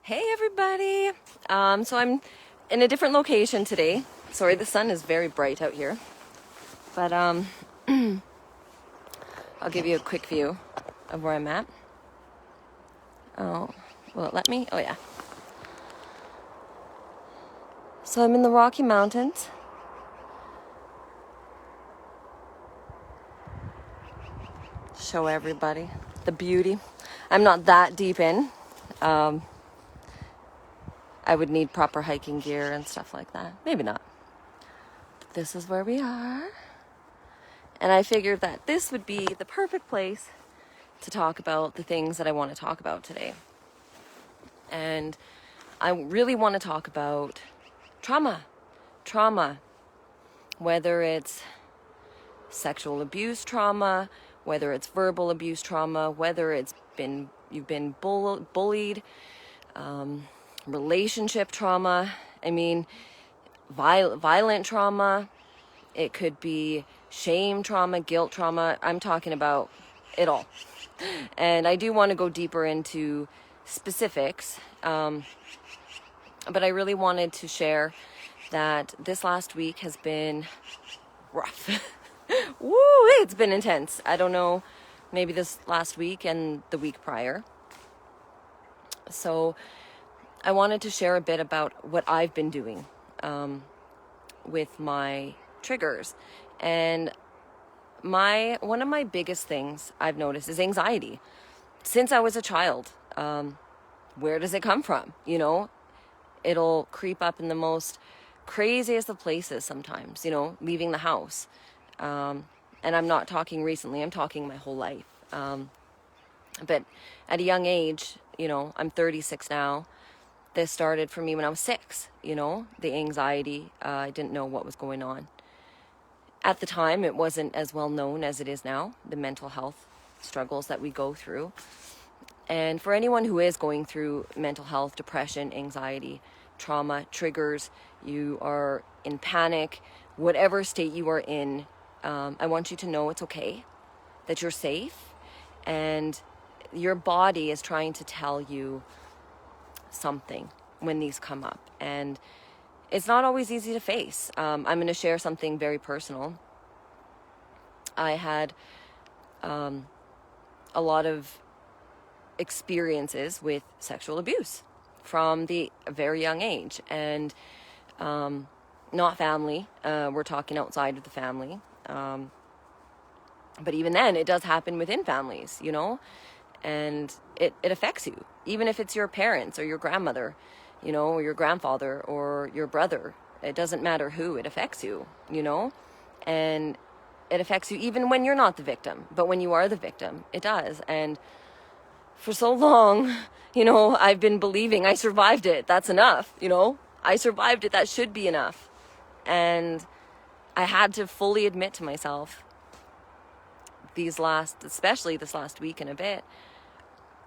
Hey everybody! So I'm in a different location today. Sorry, the sun is very bright out here. But I'll give you a quick view of where I'm at. Oh, will it let me? Oh yeah. So I'm in the Rocky Mountains. Show everybody the beauty. I'm not that deep in. I would need proper hiking gear and stuff like that. Maybe not. But this is where we are. And I figured that this would be the perfect place to talk about the things that I want to talk about today. And I really want to talk about trauma. Trauma. Whether it's sexual abuse trauma, whether it's verbal abuse trauma, whether you've been bullied, relationship trauma. I mean, violent trauma. It could be shame trauma, guilt trauma. I'm talking about it all. And I do want to go deeper into specifics. But I really wanted to share that this last week has been rough. Woo, it's been intense. I don't know, maybe this last week and the week prior. So I wanted to share a bit about what I've been doing with my triggers. And one of my biggest things I've noticed is anxiety. Since I was a child, where does it come from? You know, it'll creep up in the most craziest of places sometimes, leaving the house. And I'm not talking recently, I'm talking my whole life. But at a young age, I'm 36 now. This started for me when I was 6, the anxiety. I didn't know what was going on. At the time, it wasn't as well known as it is now, the mental health struggles that we go through. And for anyone who is going through mental health, depression, anxiety, trauma, triggers, you are in panic, whatever state you are in, I want you to know it's okay, that you're safe, and your body is trying to tell you something when these come up. And it's not always easy to face. I'm going to share something very personal. I had a lot of experiences with sexual abuse from a very young age, and not family. We're talking outside of the family. But even then, it does happen within families, and it affects you, even if it's your parents or your grandmother, or your grandfather or your brother. It doesn't matter who, it affects you, and it affects you even when you're not the victim. But when you are the victim, it does. And for so long, I've been believing I survived it. That's enough, I survived it. That should be enough. And I had to fully admit to myself especially this last week and a bit,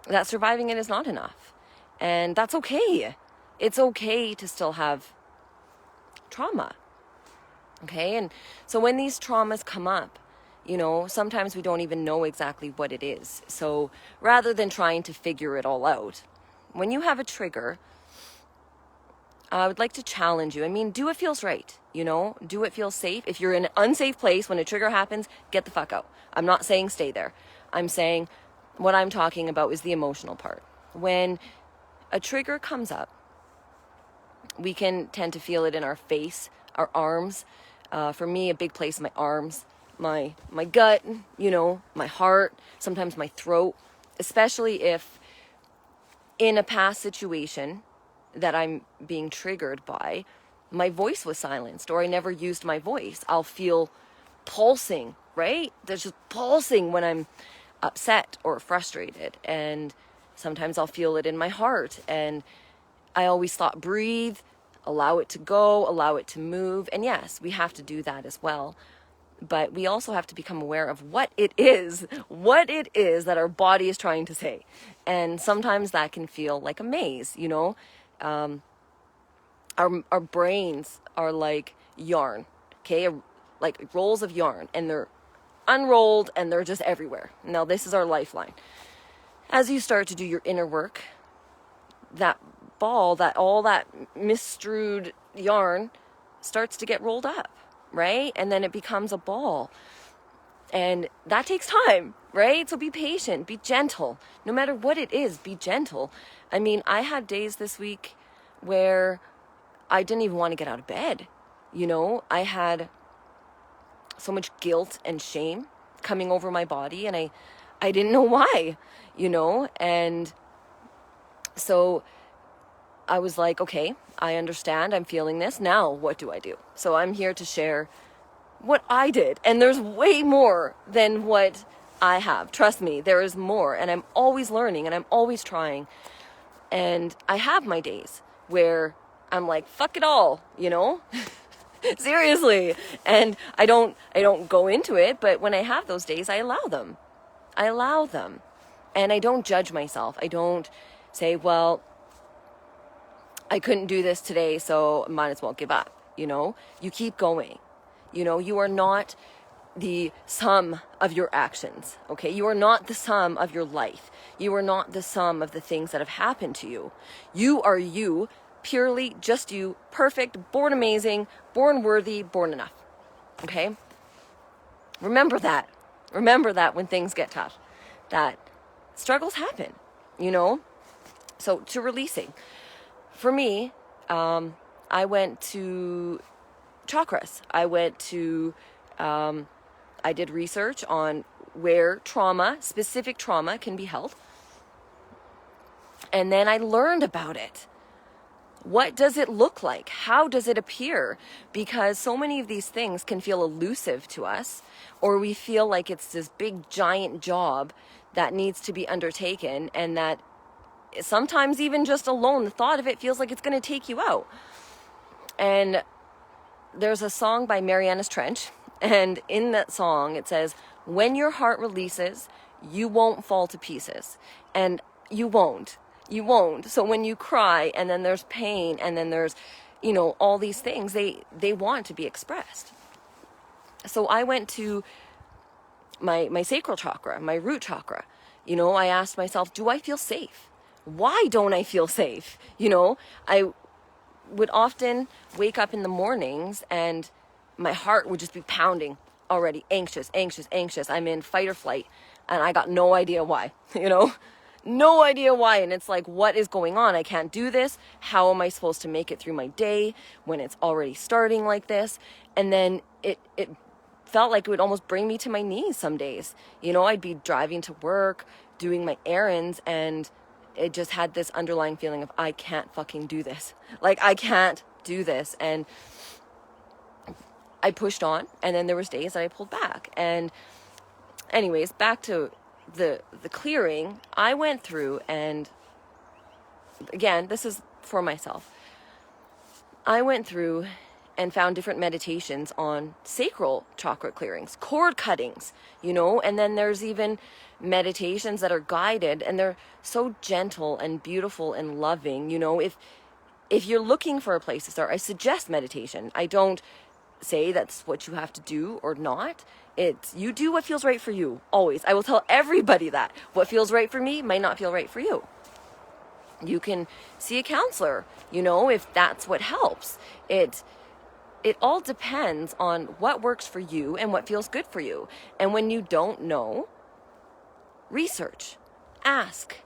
that surviving it is not enough. And that's okay. It's okay to still have trauma. Okay? And so when these traumas come up, sometimes we don't even know exactly what it is. So rather than trying to figure it all out, when you have a trigger, I would like to challenge you. I mean, do what feels right, do what feels safe. If you're in an unsafe place when a trigger happens, get the fuck out. I'm not saying stay there. I'm saying what I'm talking about is the emotional part. When a trigger comes up, we can tend to feel it in our face, our arms. For me, a big place, my arms, my gut, my heart, sometimes my throat, especially if in a past situation that I'm being triggered by, my voice was silenced or I never used my voice. I'll feel pulsing, right? There's just pulsing when I'm upset or frustrated. And sometimes I'll feel it in my heart. And I always thought, breathe, allow it to go, allow it to move. And yes, we have to do that as well. But we also have to become aware of what it is that our body is trying to say. And sometimes that can feel like a maze, Our brains are like yarn, okay? Like rolls of yarn, and they're unrolled and they're just everywhere. Now, this is our lifeline. As you start to do your inner work, that ball, that all that misstrewed yarn starts to get rolled up, right? And then it becomes a ball. And that takes time, right? So be patient, be gentle. No matter what it is, be gentle. I mean, I had days this week where I didn't even want to get out of bed. You know, I had so much guilt and shame coming over my body, and I didn't know why, you know? And so I was like, okay, I understand, I'm feeling this. Now what do I do? So I'm here to share what I did. And there's way more than what I have. Trust me, there is more. And I'm always learning and I'm always trying. And I have my days where I'm like, fuck it all, you know? Seriously. And I don't go into it, but when I have those days, I allow them. I allow them. And I don't judge myself. I don't say, well, I couldn't do this today, so might as well give up. You know, you keep going. You know, you are not the sum of your actions, okay? You are not the sum of your life. You are not the sum of the things that have happened to you. You are you, purely just you, perfect, born amazing, born worthy, born enough, okay? Remember that. Remember that when things get tough, that struggles happen, you know? So to releasing. For me, I went to chakras. I went to, I did research on where trauma, specific trauma, can be held. And then I learned about it. What does it look like? How does it appear? Because so many of these things can feel elusive to us, or we feel like it's this big giant job that needs to be undertaken, and that sometimes even just alone, the thought of it feels like it's going to take you out. And there's a song by Marianas Trench, and in that song it says, when your heart releases, you won't fall to pieces. And you won't. You won't. So when you cry, and then there's pain, and then there's, you know, all these things, they want to be expressed. So I went to my sacral chakra, my root chakra. You know, I asked myself, do I feel safe? Why don't I feel safe? You know, I would often wake up in the mornings and my heart would just be pounding already, anxious. I'm in fight or flight, and I got no idea why, you know, no idea why. And it's like, what is going on? I can't do this. How am I supposed to make it through my day when it's already starting like this? And then it felt like it would almost bring me to my knees some days. You know, I'd be driving to work, doing my errands, and it just had this underlying feeling of, I can't fucking do this. Like, I can't do this. And I pushed on, and then there was days that I pulled back. And anyways, back to the clearing, I went through, and again, this is for myself. I went through and found different meditations on sacral chakra clearings, cord cuttings, you know, and then there's even meditations that are guided, and they're so gentle and beautiful and loving. You know, if you're looking for a place to start, I suggest meditation. I don't say that's what you have to do or not. It's, you do what feels right for you, always. I will tell everybody that what feels right for me might not feel right for you. You can see a counselor, you know, if that's what helps. It all depends on what works for you and what feels good for you. And when you don't know, research, ask.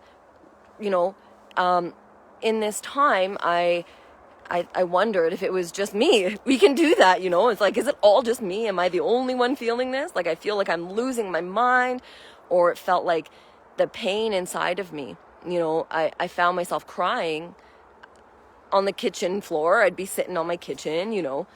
You know, in this time, I wondered if it was just me. We can do that, you know. It's like, is it all just me? Am I the only one feeling this? Like, I feel like I'm losing my mind, or it felt like the pain inside of me. You know, I found myself crying on the kitchen floor. I'd be sitting on my kitchen, you know,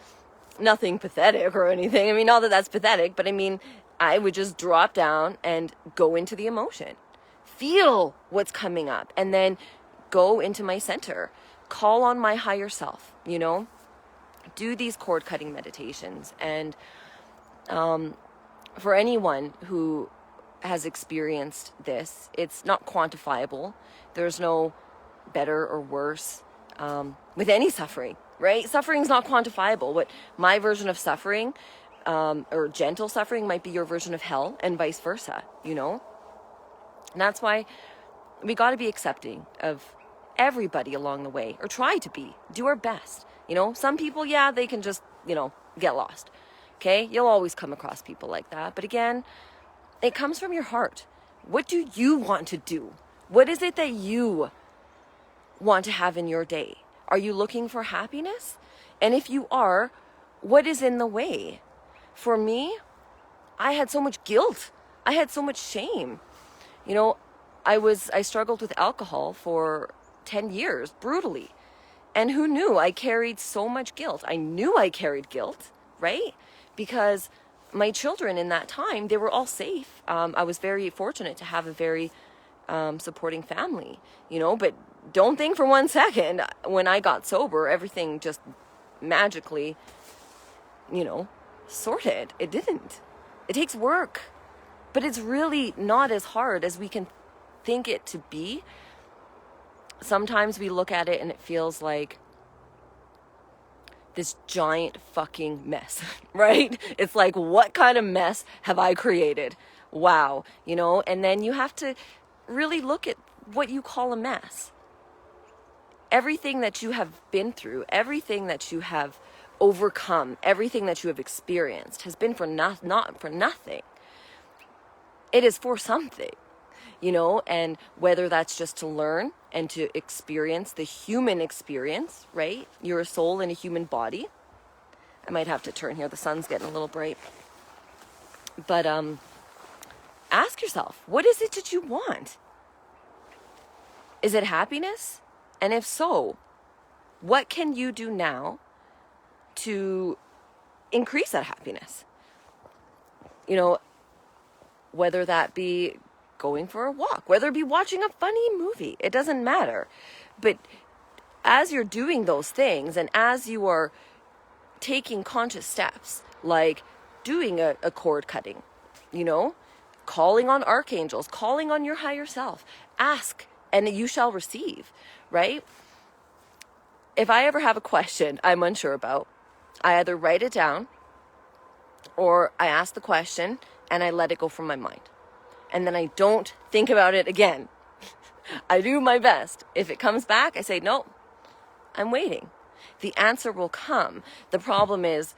nothing pathetic or anything. I mean, not that that's pathetic, but I mean, I would just drop down and go into the emotion, feel what's coming up, and then go into my center, call on my higher self, you know, do these cord cutting meditations. And for anyone who has experienced this, it's not quantifiable. There's no better or worse with any suffering, right? Suffering's not quantifiable. What my version of suffering or gentle suffering might be your version of hell, and vice versa, you know? And that's why we got to be accepting of everybody along the way, or try to be, do our best. You know, some people, yeah, they can just, you know, get lost. Okay, you'll always come across people like that. But again, it comes from your heart. What do you want to do? What is it that you want to have in your day? Are you looking for happiness? And if you are, what is in the way? For me, I had so much guilt. I had so much shame. You know, I struggled with alcohol for 10 years, brutally. And who knew I carried so much guilt? I knew I carried guilt, right? Because my children in that time, they were all safe. I was very fortunate to have a very supporting family, you know, but don't think for 1 second when I got sober, everything just magically, you know, sorted. It didn't. It takes work, but it's really not as hard as we can think it to be. Sometimes we look at it and it feels like this giant fucking mess, right? It's like, what kind of mess have I created? Wow, you know, and then you have to really look at what you call a mess. Everything that you have been through, everything that you have overcome, everything that you have experienced has been for not for nothing. It is for something, you know, and whether that's just to learn and to experience the human experience, right? You're a soul in a human body. I might have to turn here. The sun's getting a little bright. But ask yourself, what is it that you want? Is it happiness? And if so, what can you do now to increase that happiness? You know, whether that be going for a walk, whether it be watching a funny movie, it doesn't matter. But as you're doing those things and as you are taking conscious steps, like doing a cord cutting, you know, calling on archangels, calling on your higher self, ask and you shall receive, right? If I ever have a question I'm unsure about, I either write it down or I ask the question and I let it go from my mind. And then I don't think about it again. I do my best. If it comes back, I say, no, I'm waiting. The answer will come. The problem is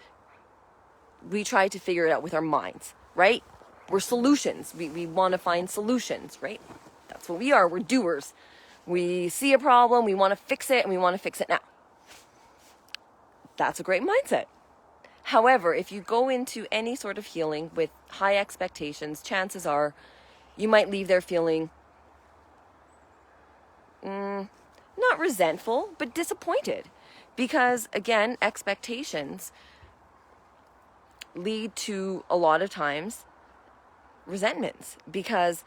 we try to figure it out with our minds, right? We're solutions. We want to find solutions, right? That's what we are. We're doers. We see a problem, we want to fix it, and we want to fix it now. That's a great mindset. However, if you go into any sort of healing with high expectations, chances are you might leave there feeling not resentful, but disappointed. Because, again, expectations lead to, a lot of times, resentments. Because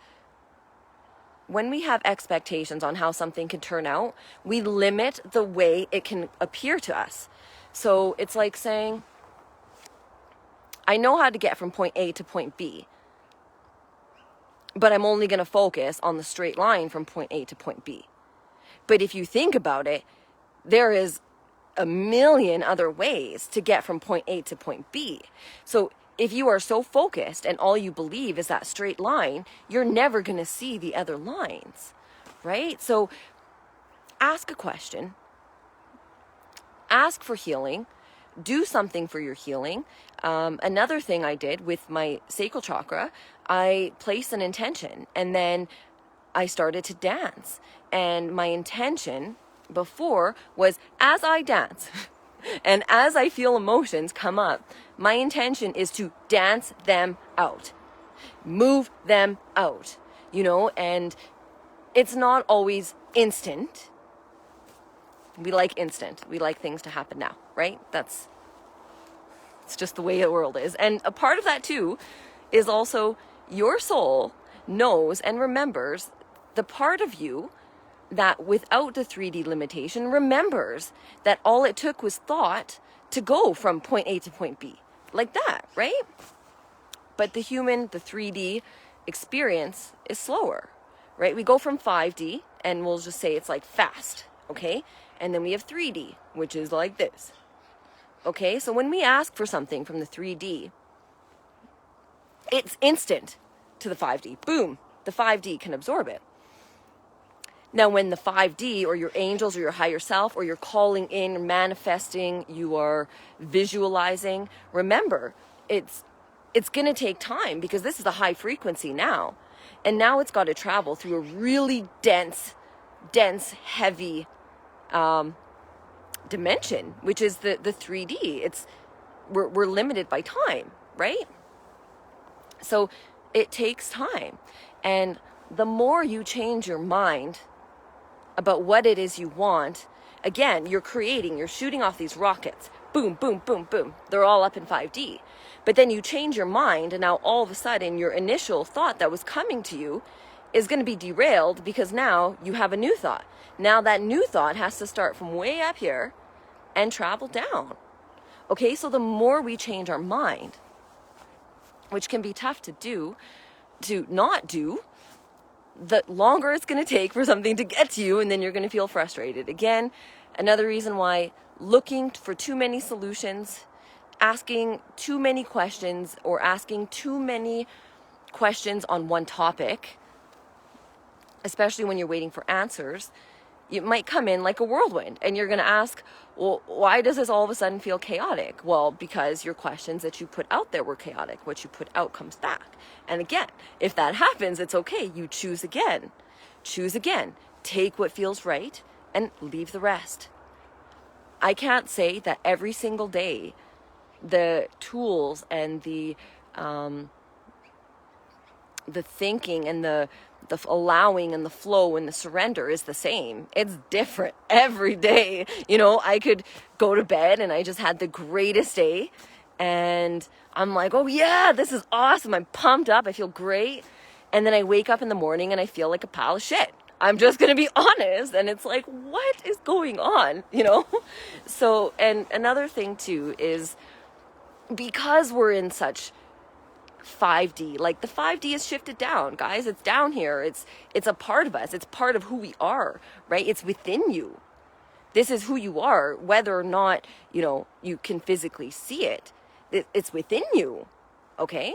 when we have expectations on how something can turn out, we limit the way it can appear to us. So it's like saying, I know how to get from point A to point B, but I'm only going to focus on the straight line from point A to point B. But if you think about it, there is a million other ways to get from point A to point B. So if you are so focused and all you believe is that straight line, you're never going to see the other lines, right? So ask a question, ask for healing, do something for your healing. Another thing I did with my sacral chakra, I placed an intention and then I started to dance. And my intention before was, as I dance and as I feel emotions come up, my intention is to dance them out, move them out, you know, and it's not always instant. We like instant. We like things to happen now, right? It's just the way the world is. And a part of that too is also your soul knows and remembers the part of you that without the 3D limitation remembers that all it took was thought to go from point A to point B. Like that, right? But the 3D experience is slower, right? We go from 5D and we'll just say it's like fast, okay? And then we have 3D, which is like this. Okay, so when we ask for something from the 3D, it's instant to the 5D. Boom, the 5D can absorb it. Now, when the 5D or your angels or your higher self or you're calling in, manifesting, you are visualizing, remember, it's going to take time because this is a high frequency now. And now it's got to travel through a really dense, heavy dimension, which is the 3D. We're limited by time, right? So it takes time. And the more you change your mind about what it is you want, again, you're shooting off these rockets. Boom, boom, boom, boom. They're all up in 5D. But then you change your mind, and now all of a sudden your initial thought that was coming to you is going to be derailed because now you have a new thought. Now that new thought has to start from way up here and travel down. Okay, so the more we change our mind, which can be tough to not do, the longer it's going to take for something to get to you, and then you're going to feel frustrated. Again, another reason why looking for too many solutions, asking too many questions, or asking too many questions on one topic, especially when you're waiting for answers, it might come in like a whirlwind, and you're going to ask, well, why does this all of a sudden feel chaotic? Well, because your questions that you put out there were chaotic. What you put out comes back. And again, if that happens, it's okay. You choose again. Choose again. Take what feels right and leave the rest. I can't say that every single day the tools and the thinking and the allowing and the flow and the surrender is the same. It's different every day. You know, I could go to bed and I just had the greatest day and I'm like, oh yeah, this is awesome. I'm pumped up. I feel great. And then I wake up in the morning and I feel like a pile of shit. I'm just going to be honest. And it's like, what is going on? You know? So, and another thing too is because we're in such 5D, like the 5D is shifted down, guys. It's down here. It's a part of us. It's part of who we are, right? It's within you. This is who you are, whether or not, you know, you can physically see it. It's within you, okay?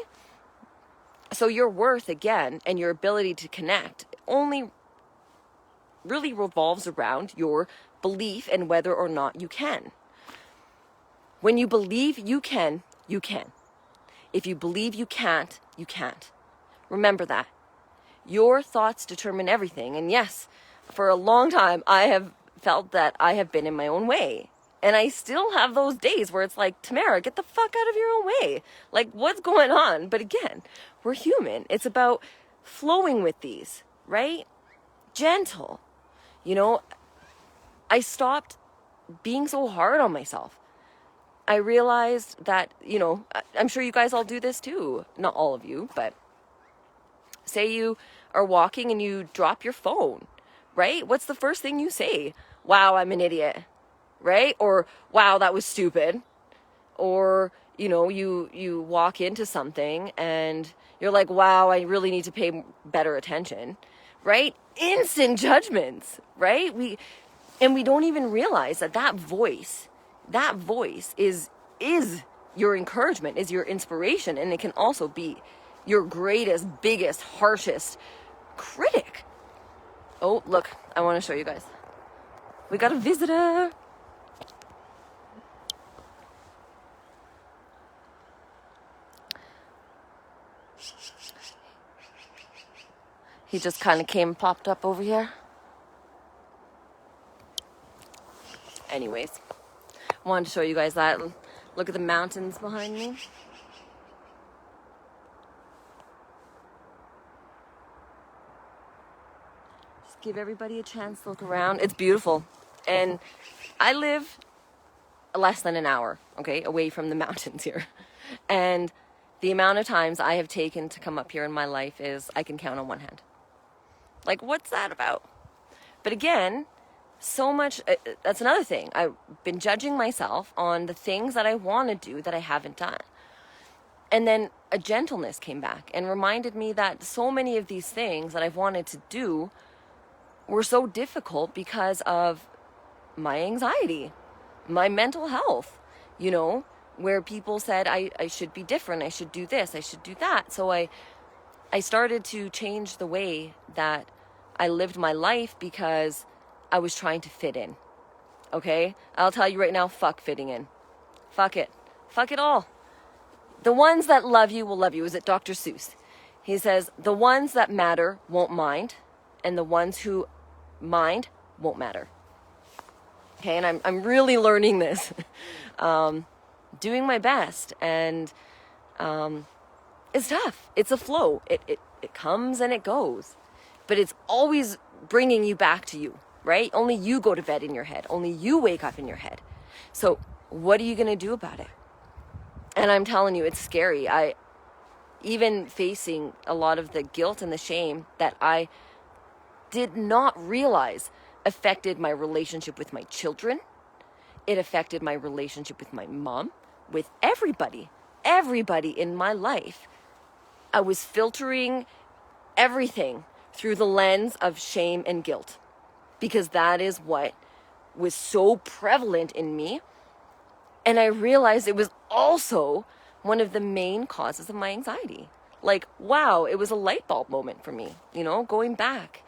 So your worth, again, and your ability to connect only really revolves around your belief and whether or not you can. When you believe you can, you can. If you believe you can't, you can't. Remember that. Your thoughts determine everything. And yes, for a long time, I have felt that I have been in my own way. And I still have those days where it's like, Tamara, get the fuck out of your own way. Like, what's going on? But again, we're human. It's about flowing with these, right? Gentle. You know, I stopped being so hard on myself. I realized that, you know, I'm sure you guys all do this too. Not all of you, but say you are walking and you drop your phone, right? What's the first thing you say? Wow, I'm an idiot, right? Or, wow, that was stupid. Or, you know, you walk into something and you're like, wow, I really need to pay better attention, right? Instant judgments, right? We don't even realize that voice is your encouragement, is your inspiration, and it can also be your greatest, biggest, harshest critic. Oh, look, I want to show you guys. We got a visitor. He just kind of came and popped up over here. Anyways, I wanted to show you guys that. Look at the mountains behind me. Just give everybody a chance to look around. It's beautiful. And I live less than an hour, okay, away from the mountains here. And the amount of times I have taken to come up here in my life is, I can count on one hand. Like, what's that about? But again, so much, that's another thing. I've been judging myself on the things that I want to do that I haven't done. And then a gentleness came back and reminded me that so many of these things that I've wanted to do were so difficult because of my anxiety, my mental health, you know, where people said I should be different, I should do this, I should do that. So I started to change the way that I lived my life because I was trying to fit in. Okay? I'll tell you right now, fuck fitting in. Fuck it. Fuck it all. The ones that love you will love you. Is it Dr. Seuss? He says, the ones that matter won't mind, and the ones who mind won't matter. Okay, and I'm really learning this. Doing my best, and it's tough. It's a flow. It comes and it goes. But it's always bringing you back to you, right? Only you go to bed in your head. Only you wake up in your head. So what are you going to do about it? And I'm telling you, it's scary. Even facing a lot of the guilt and the shame that I did not realize affected my relationship with my children. It affected my relationship with my mom, with everybody in my life. I was filtering everything through the lens of shame and guilt, because that is what was so prevalent in me. And I realized it was also one of the main causes of my anxiety. Like, wow, it was a light bulb moment for me, going back.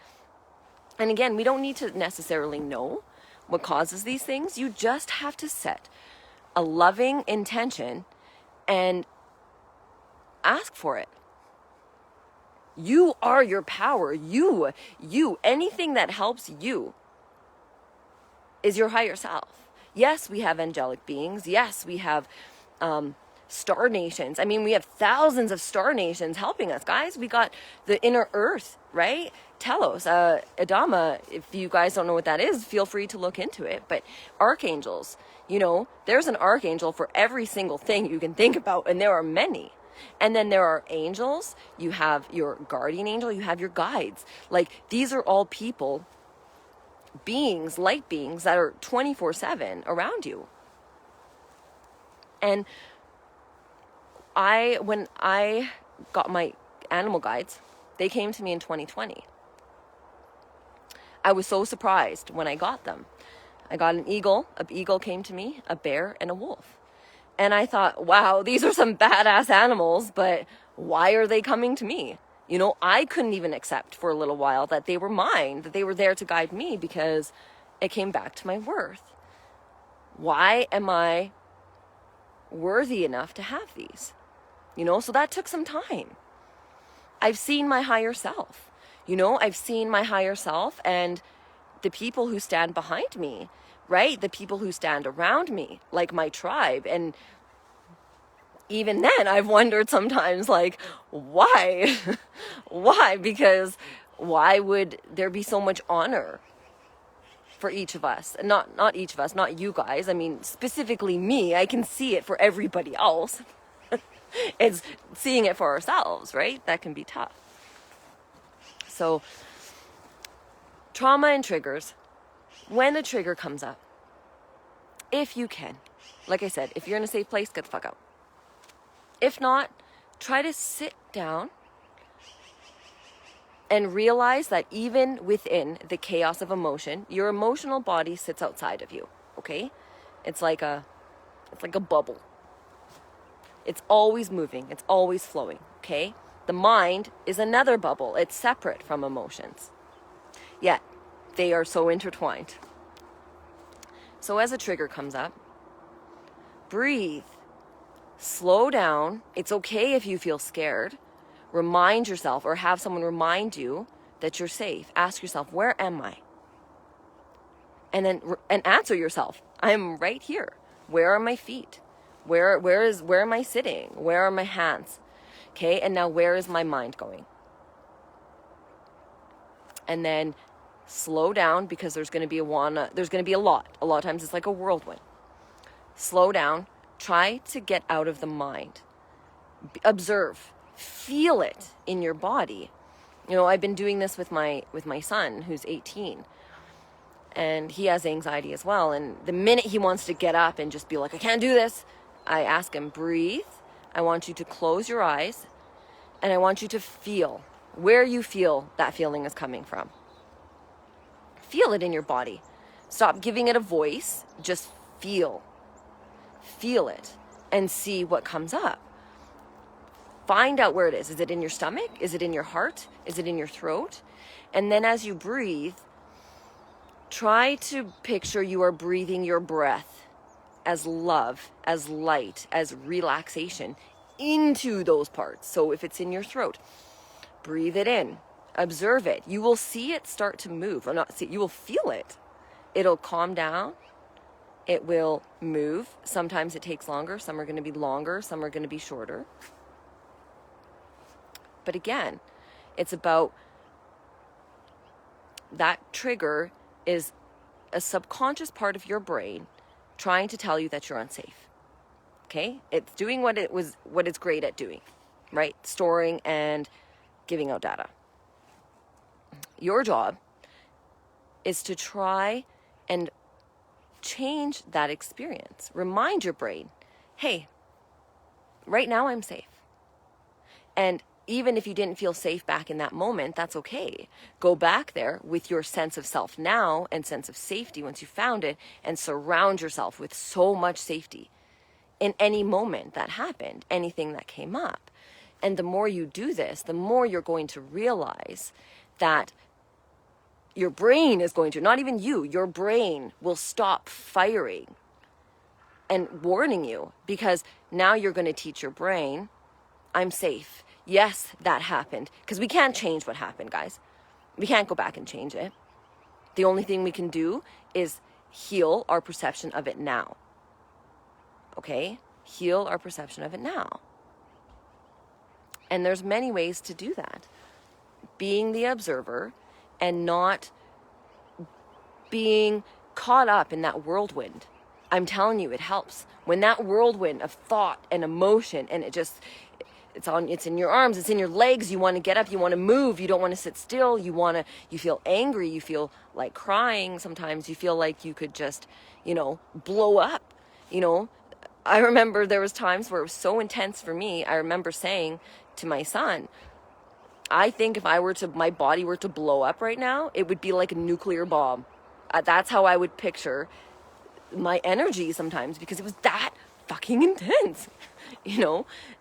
And again, we don't need to necessarily know what causes these things. You just have to set a loving intention and ask for it. You are your power. You, anything that helps you is your higher self. Yes, we have angelic beings. Yes, we have star nations. I mean, we have thousands of star nations helping us, guys. We got the inner earth, right? Telos, Adama, if you guys don't know what that is, feel free to look into it. But archangels, there's an archangel for every single thing you can think about, and there are many. And then there are angels. You have your guardian angel. You have your guides. Like, these are all people, beings, light beings that are 24/7 around you. And when I got my animal guides, they came to me in 2020. I was so surprised when I got them. I got an eagle came to me, a bear, and a wolf. And I thought, wow, these are some badass animals, but why are they coming to me? I couldn't even accept for a little while that they were mine, that they were there to guide me, because it came back to my worth. Why am I worthy enough to have these? So that took some time. I've seen my higher self. I've seen my higher self and the people who stand behind me, right? The people who stand around me, like my tribe. And even then, I've wondered sometimes, like, why? Why? Because why would there be so much honor for each of us? And not each of us, not you guys. I mean, specifically me. I can see it for everybody else. It's seeing it for ourselves, right? That can be tough. So, trauma and triggers. When a trigger comes up, if you can, like I said, if you're in a safe place, get the fuck out. If not, try to sit down and realize that even within the chaos of emotion, your emotional body sits outside of you, okay? It's like a bubble. It's always moving. It's always flowing, okay? The mind is another bubble. It's separate from emotions. Yet, they are so intertwined. So as a trigger comes up, breathe. Slow down. It's okay if you feel scared. Remind yourself, or have someone remind you that you're safe. Ask yourself, where am I? And then answer yourself, I'm right here. Where are my feet? Where am I sitting? Where are my hands? Okay, and now where is my mind going? And then slow down, because there's going to be a lot. A lot of times it's like a whirlwind. Slow down. Try to get out of the mind. Observe. Feel it in your body. I've been doing this with my son, who's 18. And he has anxiety as well. And the minute he wants to get up and just be like, I can't do this, I ask him, breathe. I want you to close your eyes. And I want you to feel where you feel that feeling is coming from. Feel it in your body. Stop giving it a voice. Just feel. Feel it and see what comes up. find out where it is. Is it in your stomach? Is it in your heart? Is it in your throat? And then as you breathe, try to picture you are breathing your breath as love, as light, as relaxation into those parts. So if it's in your throat, breathe it in, observe it. You will see it start to move, or not see it, you will feel it. It'll calm down. It will move. Sometimes it takes longer. Some are going to be longer. Some are going to be shorter. But again, it's about that trigger is a subconscious part of your brain trying to tell you that you're unsafe. Okay? It's doing what it's great at doing, right? Storing and giving out data. Your job is to try and change that experience. Remind your brain, hey, right now I'm safe. And even if you didn't feel safe back in that moment, that's okay. Go back there with your sense of self now and sense of safety once you found it, and surround yourself with so much safety in any moment that happened, anything that came up. And the more you do this, the more you're going to realize that your brain is going to, not even you, your brain will stop firing and warning you, because now you're going to teach your brain, I'm safe. Yes, that happened. Because we can't change what happened, guys. We can't go back and change it. The only thing we can do is heal our perception of it now. Okay? Heal our perception of it now. And there's many ways to do that. Being the observer and not being caught up in that whirlwind. I'm telling you, it helps. When that whirlwind of thought and emotion, and it's in your arms, it's in your legs, you want to get up, you want to move, you don't want to sit still, you feel angry, you feel like crying, sometimes you feel like you could just, blow up, I remember there was times where it was so intense for me. I remember saying to my son, I think if my body were to blow up right now, it would be like a nuclear bomb. That's how I would picture my energy sometimes, because it was that fucking intense,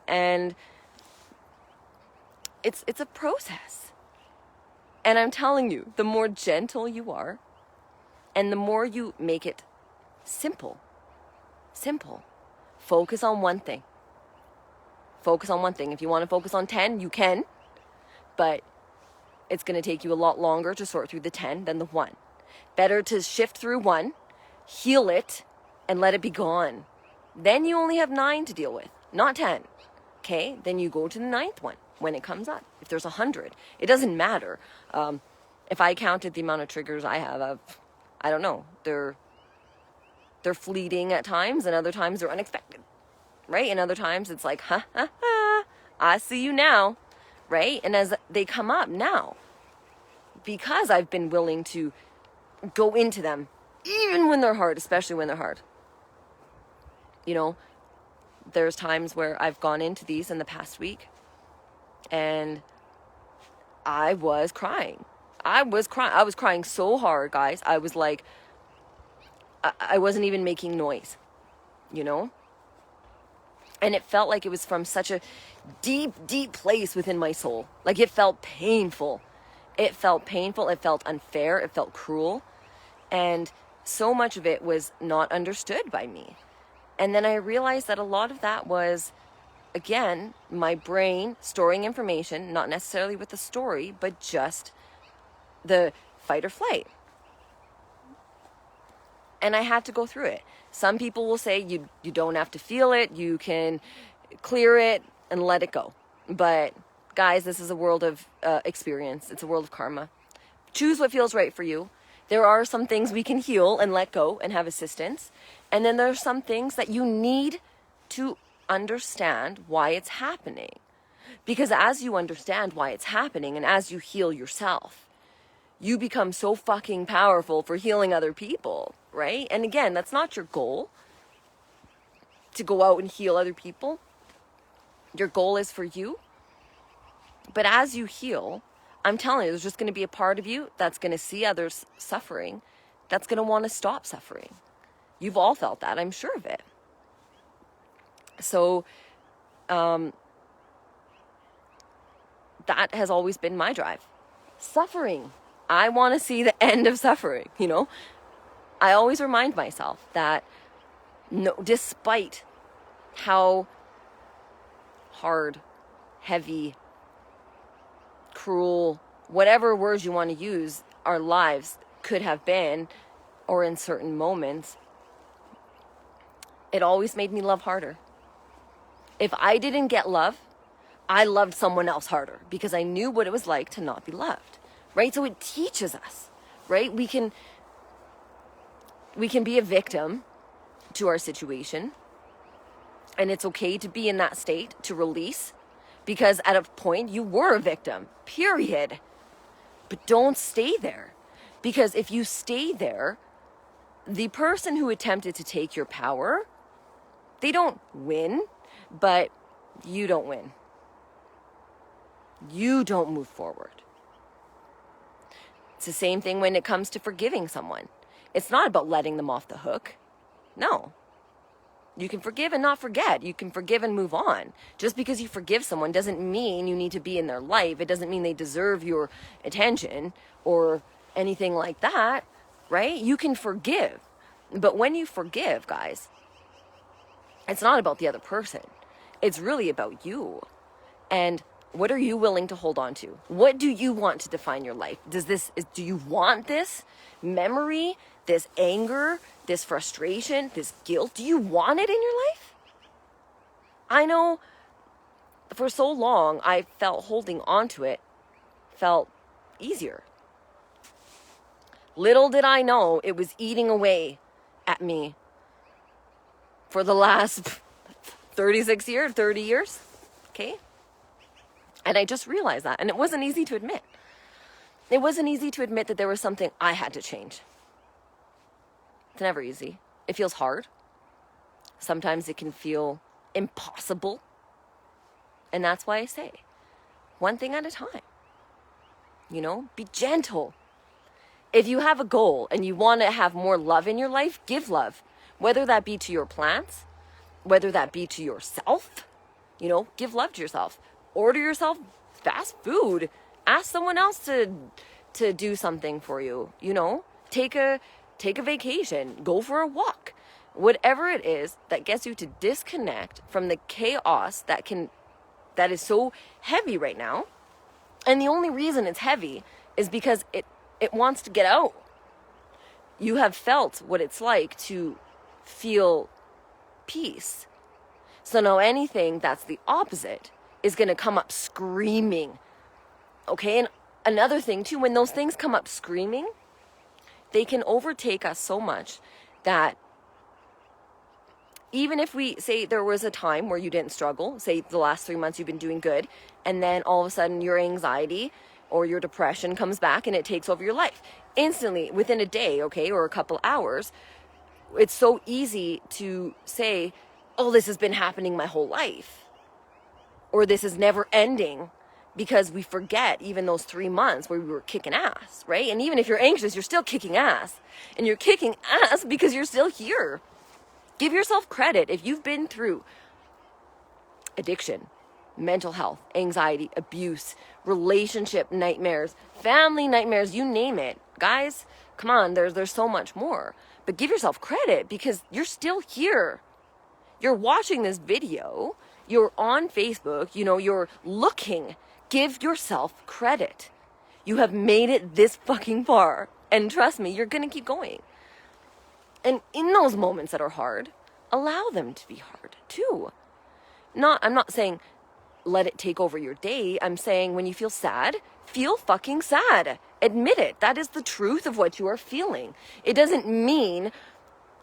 and it's a process. And I'm telling you, the more gentle you are, and the more you make it simple, focus on one thing. If you want to focus on 10, you can, but it's going to take you a lot longer to sort through the 10 than the 1. Better to shift through 1, heal it, and let it be gone. Then you only have 9 to deal with, not 10. Okay? Then you go to the 9th one when it comes up. If there's 100, it doesn't matter. If I counted the amount of triggers I have, I don't know, they're fleeting at times, and other times they're unexpected, right? And other times it's like, I see you now, right? And as they come up now, because I've been willing to go into them, even when they're hard, especially when they're hard. There's times where I've gone into these in the past week, and I was crying. I was crying so hard, guys. I was like, I wasn't even making noise, And it felt like it was from such a deep, deep place within my soul. Like, it felt painful. It felt unfair. It felt cruel. And so much of it was not understood by me. And then I realized that a lot of that was, again, my brain storing information, not necessarily with the story, but just the fight or flight. And I had to go through it. Some people will say you don't have to feel it. You can clear it and let it go. But guys, this is a world of experience. It's a world of karma. Choose what feels right for you. There are some things we can heal and let go and have assistance. And then there are some things that you need to understand why it's happening. Because as you understand why it's happening and as you heal yourself, you become so fucking powerful for healing other people, right? And again, that's not your goal, to go out and heal other people. Your goal is for you. But as you heal, I'm telling you, there's just going to be a part of you that's going to see others suffering, that's going to want to stop suffering. You've all felt that, I'm sure of it. So, that has always been my drive. Suffering. I want to see the end of suffering, you know? I always remind myself that no, despite how hard, heavy, cruel, whatever words you want to use, our lives could have been, or in certain moments, it always made me love harder. If I didn't get love, I loved someone else harder because I knew what it was like to not be loved, right? So it teaches us, right? We can be a victim to our situation, and it's okay to be in that state, to release, because at a point you were a victim, period. But don't stay there, because if you stay there, the person who attempted to take your power, they don't win, but you don't win. You don't move forward. It's the same thing when it comes to forgiving someone. It's not about letting them off the hook. No. You can forgive and not forget. You can forgive and move on. Just because you forgive someone doesn't mean you need to be in their life. It doesn't mean they deserve your attention or anything like that, right? You can forgive. But when you forgive, guys, it's not about the other person. It's really about you. And what are you willing to hold on to? What do you want to define your life? Do you want this memory, this anger, this frustration, this guilt? Do you want it in your life? I know for so long I felt holding on to it felt easier. Little did I know it was eating away at me for the last 30 years, okay? And I just realized that, and it wasn't easy to admit. It wasn't easy to admit that there was something I had to change. It's never easy. It feels hard. Sometimes it can feel impossible. And that's why I say, one thing at a time. You know, be gentle. If you have a goal and you want to have more love in your life, give love. Whether that be to your plants, whether that be to yourself, you know, give love to yourself. Order yourself fast food. Ask someone else to do something for you, you know? Take a vacation, go for a walk. Whatever it is that gets you to disconnect from the chaos that is so heavy right now. And the only reason it's heavy is because it wants to get out. You have felt what it's like to feel peace. So now anything that's the opposite is going to come up screaming. Okay? And another thing too, when those things come up screaming, they can overtake us so much that even if we say there was a time where you didn't struggle, say the last 3 months you've been doing good, and then all of a sudden your anxiety or your depression comes back and it takes over your life. Instantly, within a day, okay, or a couple hours, it's so easy to say, oh, this has been happening my whole life. Or this is never ending, because we forget even those 3 months where we were kicking ass, right? And even if you're anxious, you're still kicking ass. And you're kicking ass because you're still here. Give yourself credit if you've been through addiction, mental health, anxiety, abuse, relationship nightmares, family nightmares, you name it. Guys, come on, there's so much more. But give yourself credit because you're still here. You're watching this video. You're on Facebook, you know, you're looking. Give yourself credit. You have made it this fucking far. And trust me, you're going to keep going. And in those moments that are hard, allow them to be hard too. I'm not saying let it take over your day. I'm saying when you feel sad, feel fucking sad. Admit it. That is the truth of what you are feeling. It doesn't mean,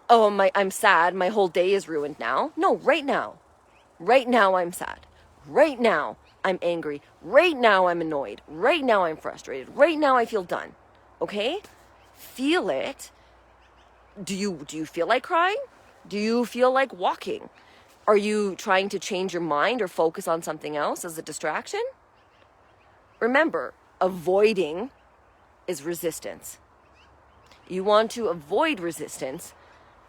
oh, I'm sad, my whole day is ruined now. No, right now. Right now I'm sad. Right now I'm angry. Right now I'm annoyed. Right now I'm frustrated. Right now I feel done. Okay? Feel it. Do you feel like crying? Do you feel like walking? Are you trying to change your mind or focus on something else as a distraction? Remember, avoiding is resistance. You want to avoid resistance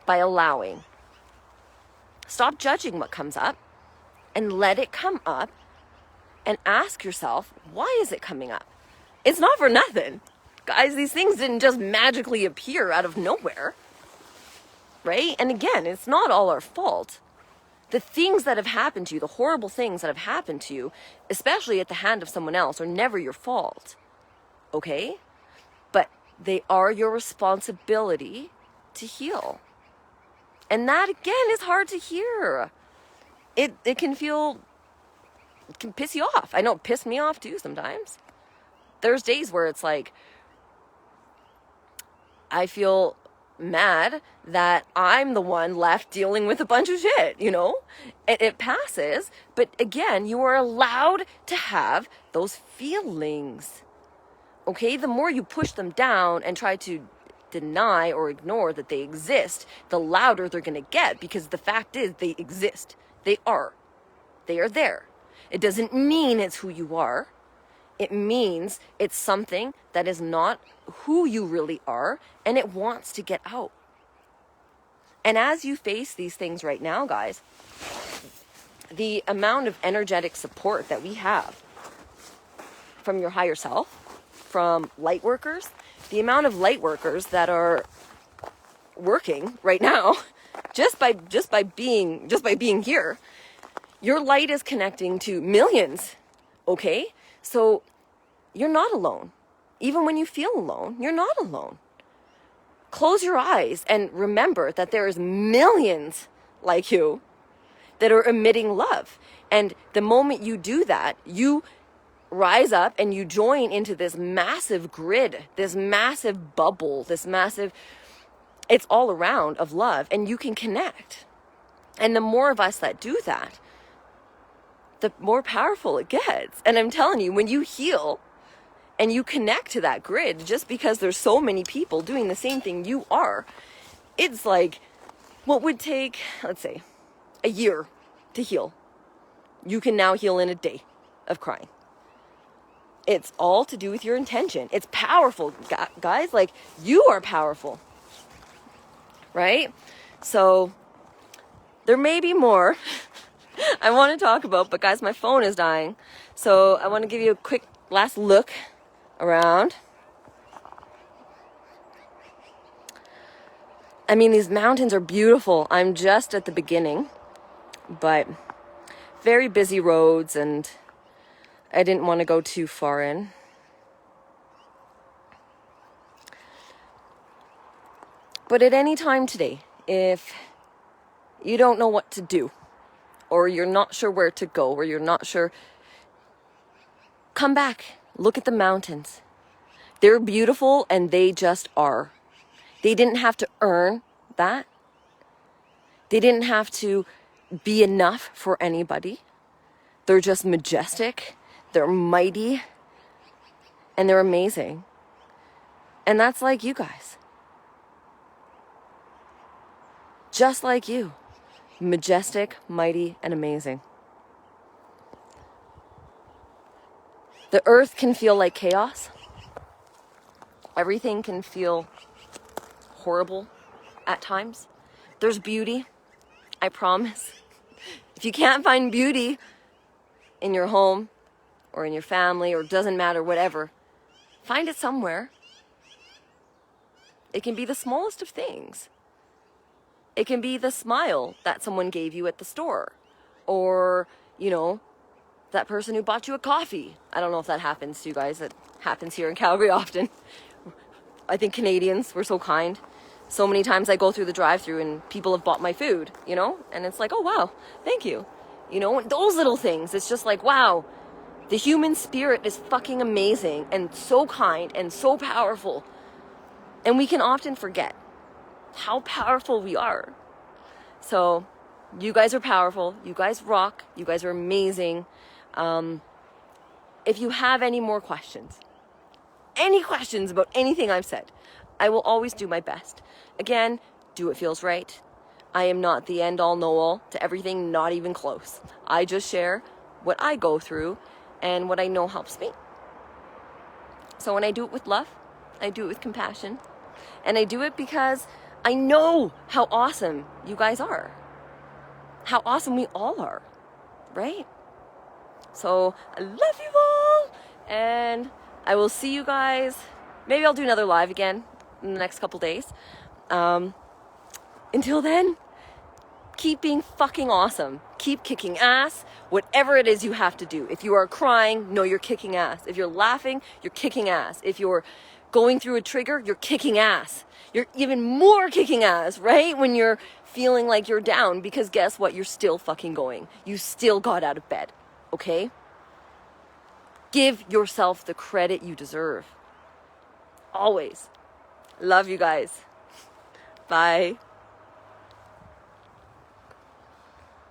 by allowing. Stop judging what comes up and let it come up and ask yourself, why is it coming up? It's not for nothing. Guys, these things didn't just magically appear out of nowhere, right? And again, it's not all our fault. The things that have happened to you, the horrible things that have happened to you, especially at the hand of someone else, are never your fault, okay? But they are your responsibility to heal. And that, again, is hard to hear. It can piss you off. I know it pissed me off too sometimes. There's days where it's like, I feel mad that I'm the one left dealing with a bunch of shit, you know? It passes, but again, you are allowed to have those feelings, okay? The more you push them down and try to deny or ignore that they exist, the louder they're gonna get, because the fact is they exist. They are there. It doesn't mean it's who you are. It means it's something that is not who you really are, and it wants to get out. And as you face these things right now, guys, the amount of energetic support that we have from your higher self, from light workers, the amount of light workers that are working right now, just by being here, your light is connecting to millions, okay? So you're not alone. Even when you feel alone, you're not alone. Close your eyes and remember that there is millions like you that are emitting love. And the moment you do that, you rise up and you join into this massive grid, this massive bubble, it's all around of love, and you can connect. And the more of us that do that, the more powerful it gets. And I'm telling you, when you heal and you connect to that grid, just because there's so many people doing the same thing you are, it's like what would take, let's say, a year to heal, you can now heal in a day of crying. It's all to do with your intention. It's powerful, guys. Like, you are powerful, right? So there may be more I want to talk about, but guys, my phone is dying. So I want to give you a quick last look around. I mean, these mountains are beautiful. I'm just at the beginning, but very busy roads, and I didn't want to go too far in. But at any time today, if you don't know what to do, or you're not sure where to go, or you're not sure, come back, look at the mountains. They're beautiful, and they just are. They didn't have to earn that. They didn't have to be enough for anybody. They're just majestic, they're mighty, and they're amazing. And that's like you guys. Just like you. Majestic, mighty, and amazing. The earth can feel like chaos. Everything can feel horrible at times. There's beauty, I promise. If you can't find beauty in your home or in your family, or doesn't matter, whatever, find it somewhere. It can be the smallest of things. It can be the smile that someone gave you at the store, or, you know, that person who bought you a coffee. I don't know if that happens to you guys. It happens here in Calgary often. I think Canadians, we're so kind. So many times I go through the drive-thru and people have bought my food, you know, and it's like, oh wow, thank you. You know, those little things. It's just like, wow, the human spirit is fucking amazing and so kind and so powerful. And we can often forget how powerful we are. So you guys are powerful. You guys rock. You guys are amazing. If you have any more questions, any questions about anything I've said, I will always do my best. Again, do what feels right. I am not the end all know all to everything, not even close. I just share what I go through and what I know helps me. So when I do it with love, I do it with compassion, and I do it because I know how awesome you guys are. How awesome we all are, right? So I love you all, and I will see you guys. Maybe I'll do another live again in the next couple days. Until then, keep being fucking awesome. Keep kicking ass, whatever it is you have to do. If you are crying, know you're kicking ass. If you're laughing, you're kicking ass. If you're going through a trigger, you're kicking ass. You're even more kicking ass, right? When you're feeling like you're down, because guess what? You're still fucking going. You still got out of bed, okay? Give yourself the credit you deserve. Always. Love you guys. Bye.